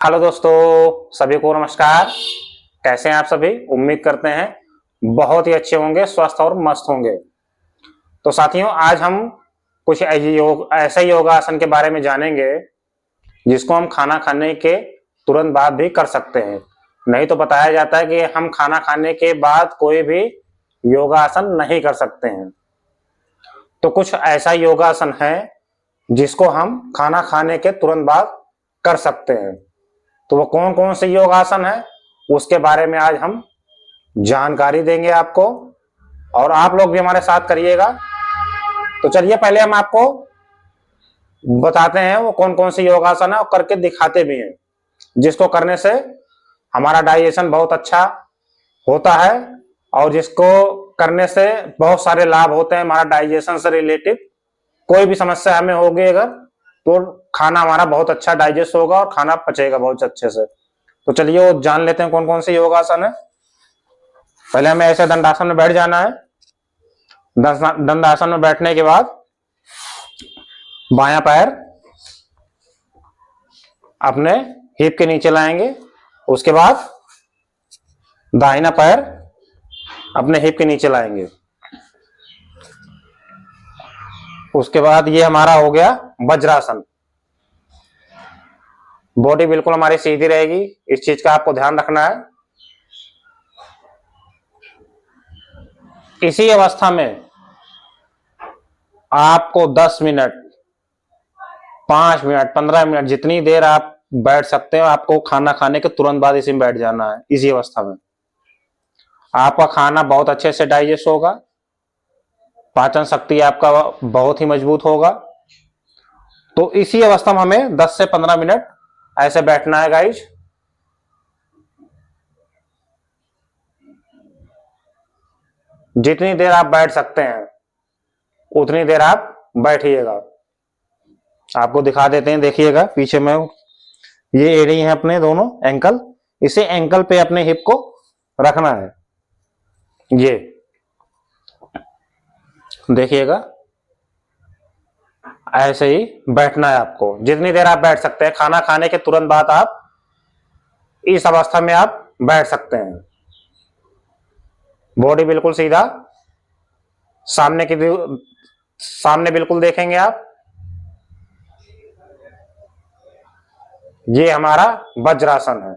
Hello दोस्तों, सभी को नमस्कार। कैसे हैं आप सभी? उम्मीद करते हैं बहुत ही अच्छे होंगे, स्वस्थ और मस्त होंगे। तो साथियों, आज हम कुछ ऐसे योगासन के बारे में जानेंगे जिसको हम खाना खाने के तुरंत बाद भी कर सकते हैं। नहीं तो बताया जाता है कि हम खाना खाने के बाद कोई भी योगासन नहीं कर सकते हैं। तो कुछ ऐसा योगासन है जिसको हम खाना खाने के तुरंत बाद कर सकते हैं। तो वो कौन कौन से योगासन है उसके बारे में आज हम जानकारी देंगे आपको, और आप लोग भी हमारे साथ करिएगा। तो चलिए पहले हम आपको बताते हैं वो कौन कौन से योगासन है और करके दिखाते भी हैं, जिसको करने से हमारा डाइजेशन बहुत अच्छा होता है और जिसको करने से बहुत सारे लाभ होते हैं हमारा डाइजेशन से रिलेटेड। कोई भी समस्या हमें होगी अगर, तो खाना हमारा बहुत अच्छा डाइजेस्ट होगा और खाना पचेगा बहुत अच्छे से। तो चलिए वो जान लेते हैं कौन कौन से योगासन है। पहले हमें ऐसे दंडासन में बैठ जाना है। दंडासन में बैठने के बाद बायां पैर अपने हिप के नीचे लाएंगे, उसके बाद दाहिना पैर अपने हिप के नीचे लाएंगे। उसके बाद ये हमारा हो गया वज्रासन। बॉडी बिल्कुल हमारी सीधी रहेगी, इस चीज का आपको ध्यान रखना है। इसी अवस्था में आपको 10 मिनट, 5 मिनट, 15 मिनट, जितनी देर आप बैठ सकते हो, आपको खाना खाने के तुरंत बाद इसी में बैठ जाना है। इसी अवस्था में आपका खाना बहुत अच्छे से डाइजेस्ट होगा, पाचन शक्ति आपका बहुत ही मजबूत होगा। तो इसी अवस्था में हमें 10 से 15 मिनट ऐसे बैठना है गाइज। जितनी देर आप बैठ सकते हैं उतनी देर आप बैठिएगा। आपको दिखा देते हैं, देखिएगा पीछे में ये एड़ी है अपने दोनों एंकल, इसे एंकल पे अपने हिप को रखना है। ये देखिएगा, ऐसे ही बैठना है आपको। जितनी देर आप बैठ सकते हैं, खाना खाने के तुरंत बाद आप इस अवस्था में आप बैठ सकते हैं। बॉडी बिल्कुल सीधा, सामने बिल्कुल देखेंगे आप। ये हमारा वज्रासन है।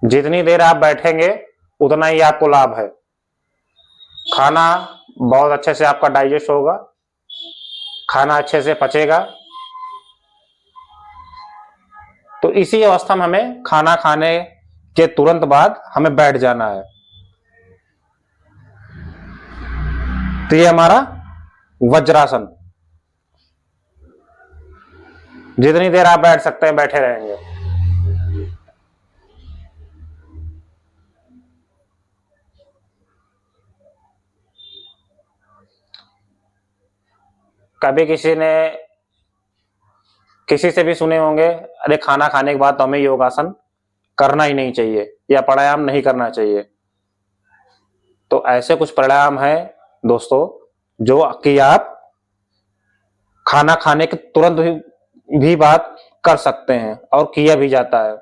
जितनी देर आप बैठेंगे उतना ही आपको लाभ है। खाना बहुत अच्छे से आपका डाइजेस्ट होगा, खाना अच्छे से पचेगा। तो इसी अवस्था में हमें खाना खाने के तुरंत बाद हमें बैठ जाना है। तो ये हमारा वज्रासन। जितनी देर आप बैठ सकते हैं बैठे रहेंगे। कभी किसी से भी सुने होंगे, अरे खाना खाने के बाद तो हमें योगासन करना ही नहीं चाहिए या प्राणायाम नहीं करना चाहिए। तो ऐसे कुछ प्राणायाम है दोस्तों जो कि आप खाना खाने के तुरंत भी बात कर सकते हैं और किया भी जाता है।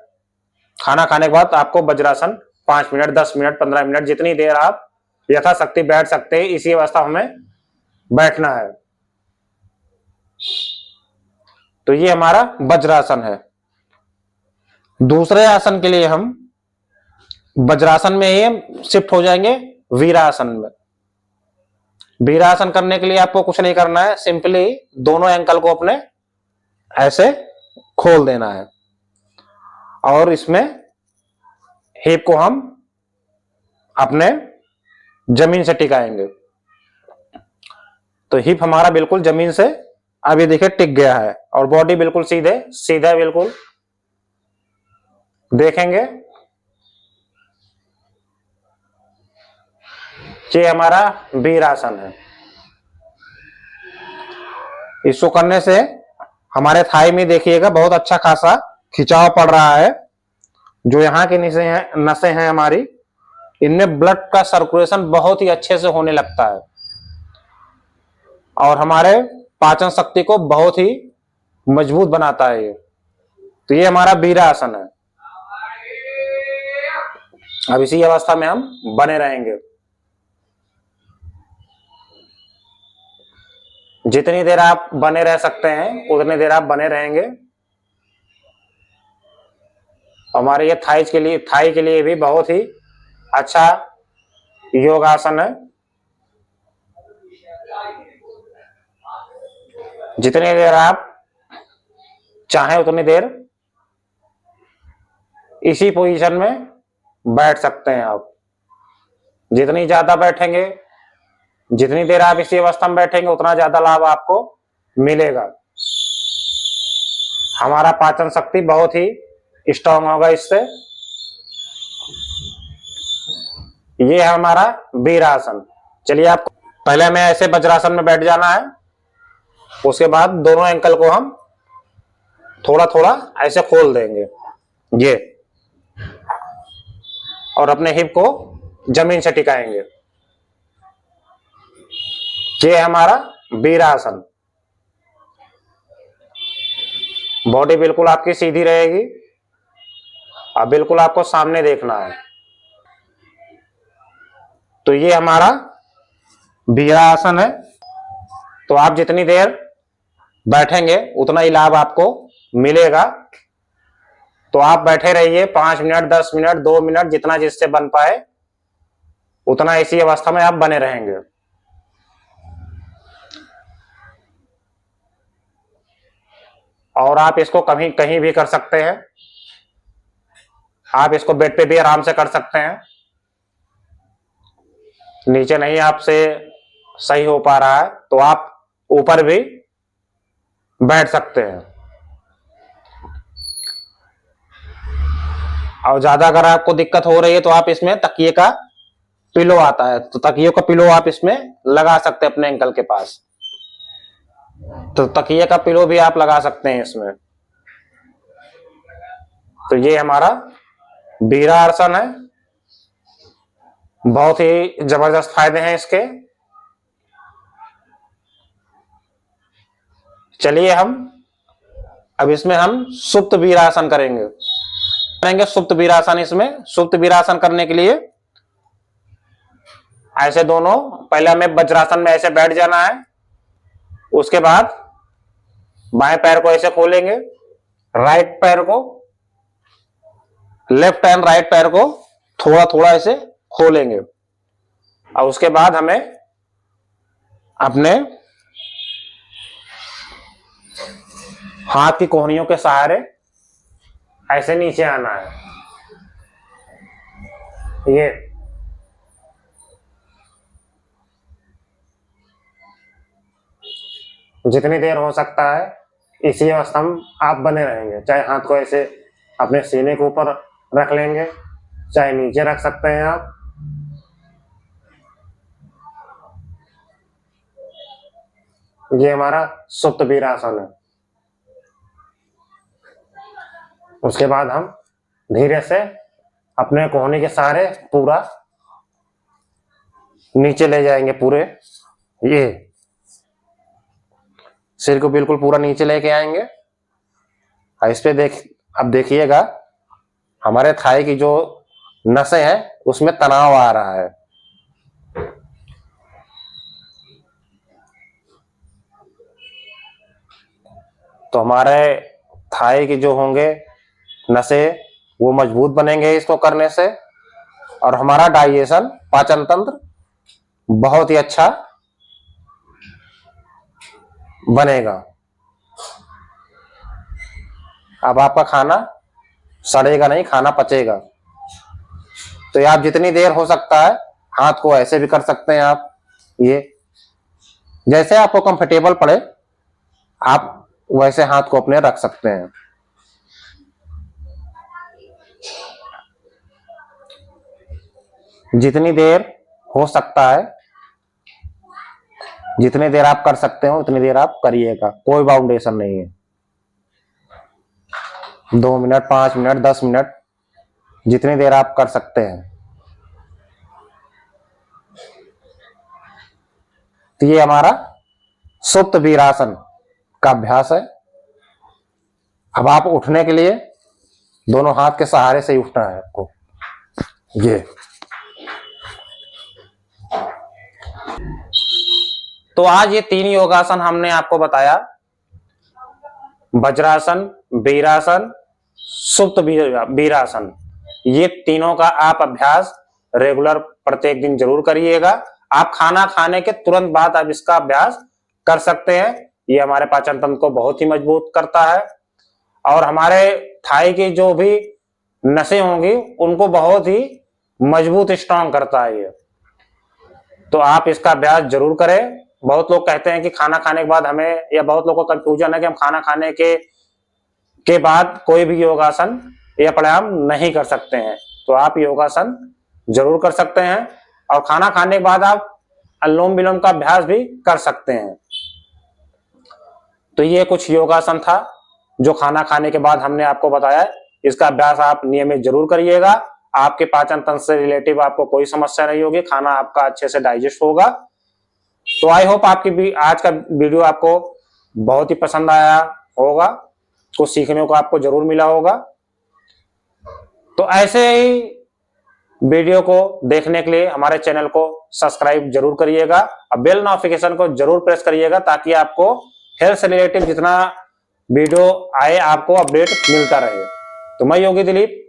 खाना खाने के बाद आपको वज्रासन 5 मिनट, 10 मिनट, 15 मिनट, जितनी देर आप यथाशक्ति बैठ सकते हैं, इसी अवस्था में बैठना है। तो ये हमारा वज्रासन है। दूसरे आसन के लिए हम वज्रासन में ही शिफ्ट हो जाएंगे वीरासन में। वीरासन करने के लिए आपको कुछ नहीं करना है, सिंपली दोनों एंकल को अपने ऐसे खोल देना है और इसमें हिप को हम अपने जमीन से टिकाएंगे। तो हिप हमारा बिल्कुल जमीन से अभी देखिए टिक गया है और बॉडी बिल्कुल सीधे बिल्कुल देखेंगे। ये हमारा वीरासन है। इसको करने से हमारे थाई में देखिएगा बहुत अच्छा खासा खिंचाव पड़ रहा है। जो यहाँ की नसें हैं हमारी, इनमें ब्लड का सर्कुलेशन बहुत ही अच्छे से होने लगता है और हमारे पाचन शक्ति को बहुत ही मजबूत बनाता है ये। तो ये हमारा वीरासन है। अब इसी अवस्था में हम बने रहेंगे। जितनी देर आप बने रह सकते हैं उतनी देर आप बने रहेंगे। हमारे ये थाई के लिए भी बहुत ही अच्छा योगासन है। जितनी देर आप चाहें उतनी देर इसी पोजीशन में बैठ सकते हैं आप। जितनी ज्यादा बैठेंगे, जितनी देर आप इसी अवस्था में बैठेंगे उतना ज्यादा लाभ आपको मिलेगा। हमारा पाचन शक्ति बहुत ही स्ट्रांग होगा इससे। ये है हमारा वीरासन। चलिए, आप पहले हमें ऐसे वज्रासन में बैठ जाना है। उसके बाद दोनों एंकल को हम थोड़ा थोड़ा ऐसे खोल देंगे ये, और अपने हिप को जमीन से टिकाएंगे। ये है हमारा वीरासन। बॉडी बिल्कुल आपकी सीधी रहेगी। अब बिल्कुल आपको सामने देखना है। तो ये हमारा वीरासन है। तो आप जितनी देर बैठेंगे उतना ही लाभ आपको मिलेगा। तो आप बैठे रहिए 5 मिनट, 10 मिनट, 2 मिनट, जितना जिससे बन पाए उतना इसी अवस्था में आप बने रहेंगे। और आप इसको कहीं कहीं भी कर सकते हैं। आप इसको बेड पे भी आराम से कर सकते हैं। नीचे नहीं आपसे सही हो पा रहा है तो आप ऊपर भी बैठ सकते हैं। और ज्यादा अगर आपको दिक्कत हो रही है तो आप इसमें तकिए का पिलो आता है, तो तकिए का पिलो आप इसमें लगा सकते हैं अपने एंकल के पास। तो तकिए का पिलो भी आप लगा सकते हैं इसमें। तो ये हमारा वीरासन है। बहुत ही जबरदस्त फायदे हैं इसके। चलिए, अब इसमें हम सुप्त वीरासन करेंगे सुप्त वीरासन। इसमें सुप्त वीरासन करने के लिए ऐसे दोनों, पहले हमें वज्रासन में ऐसे बैठ जाना है। उसके बाद बाएं पैर को ऐसे खोलेंगे, राइट पैर को, लेफ्ट एंड राइट पैर को थोड़ा थोड़ा ऐसे खोलेंगे। और उसके बाद हमें अपने हाथ की कोहनियों के सहारे ऐसे नीचे आना है। ये जितनी देर हो सकता है इसी अवस्था में आप बने रहेंगे। चाहे हाथ को ऐसे अपने सीने के ऊपर रख लेंगे, चाहे नीचे रख सकते हैं आप। ये हमारा सुप्त वीरासन है। उसके बाद हम धीरे से अपने कोहनी के सहारे पूरा नीचे ले जाएंगे। पूरे ये सिर को बिल्कुल पूरा नीचे लेके आएंगे। इस पे अब देखिएगा हमारे थाई की जो नसें हैं उसमें तनाव आ रहा है। तो हमारे थाई की जो होंगे नसें वो मजबूत बनेंगे इसको करने से। और हमारा डाइजेशन, पाचन तंत्र बहुत ही अच्छा बनेगा। अब आपका खाना सड़ेगा नहीं, खाना पचेगा। तो आप जितनी देर हो सकता है हाथ को ऐसे भी कर सकते हैं आप। ये जैसे आपको कंफर्टेबल पड़े आप वैसे हाथ को अपने रख सकते हैं। जितनी देर हो सकता है, जितनी देर आप कर सकते हो उतनी देर आप करिएगा। कोई बाउंडेशन नहीं है। 2 मिनट, 5 मिनट, 10 मिनट, जितनी देर आप कर सकते हैं। तो ये हमारा सुप्त वीरासन का अभ्यास है। अब आप उठने के लिए दोनों हाथ के सहारे से ही उठना है आपको। ये तो आज ये 3 योगासन हमने आपको बताया, वज्रासन, वीरासन, सुप्त वीरासन। ये तीनों का आप अभ्यास रेगुलर प्रत्येक दिन जरूर करिएगा। आप खाना खाने के तुरंत बाद आप इसका अभ्यास कर सकते हैं। ये हमारे पाचन तंत्र को बहुत ही मजबूत करता है और हमारे थाई की जो भी नसें होंगी उनको बहुत ही मजबूत स्ट्रांग करता है ये। तो आप इसका अभ्यास जरूर करें। बहुत लोग कहते हैं कि खाना खाने के बाद हमें, या बहुत लोगों को कंफ्यूजन है कि हम खाना खाने के बाद कोई भी योगासन या प्राणायाम नहीं कर सकते हैं। तो आप योगासन जरूर कर सकते हैं और खाना खाने के बाद आप अनुलोम विलोम का अभ्यास भी कर सकते हैं। तो ये कुछ योगासन था जो खाना खाने के बाद हमने आपको बताया। इसका अभ्यास आप नियमित जरूर करिएगा। आपके पाचन तंत्र से रिलेटिव आपको कोई समस्या नहीं होगी, खाना आपका अच्छे से डाइजेस्ट होगा। तो आई होप आपकी भी आज का वीडियो आपको बहुत ही पसंद आया होगा, कुछ सीखने को आपको जरूर मिला होगा। तो ऐसे ही वीडियो को देखने के लिए हमारे चैनल को सब्सक्राइब जरूर करिएगा और बेल नोटिफिकेशन को जरूर प्रेस करिएगा ताकि आपको हेल्थ से रिलेटिव जितना वीडियो आए आपको अपडेट मिलता रहे। तो मैं योगी दिलीप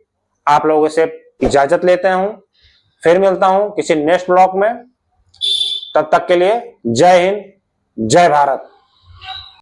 आप लोगों से इजाजत लेते हूं, फिर मिलता हूं किसी नेक्स्ट ब्लॉग में। तब तक के लिए जय हिंद, जय भारत।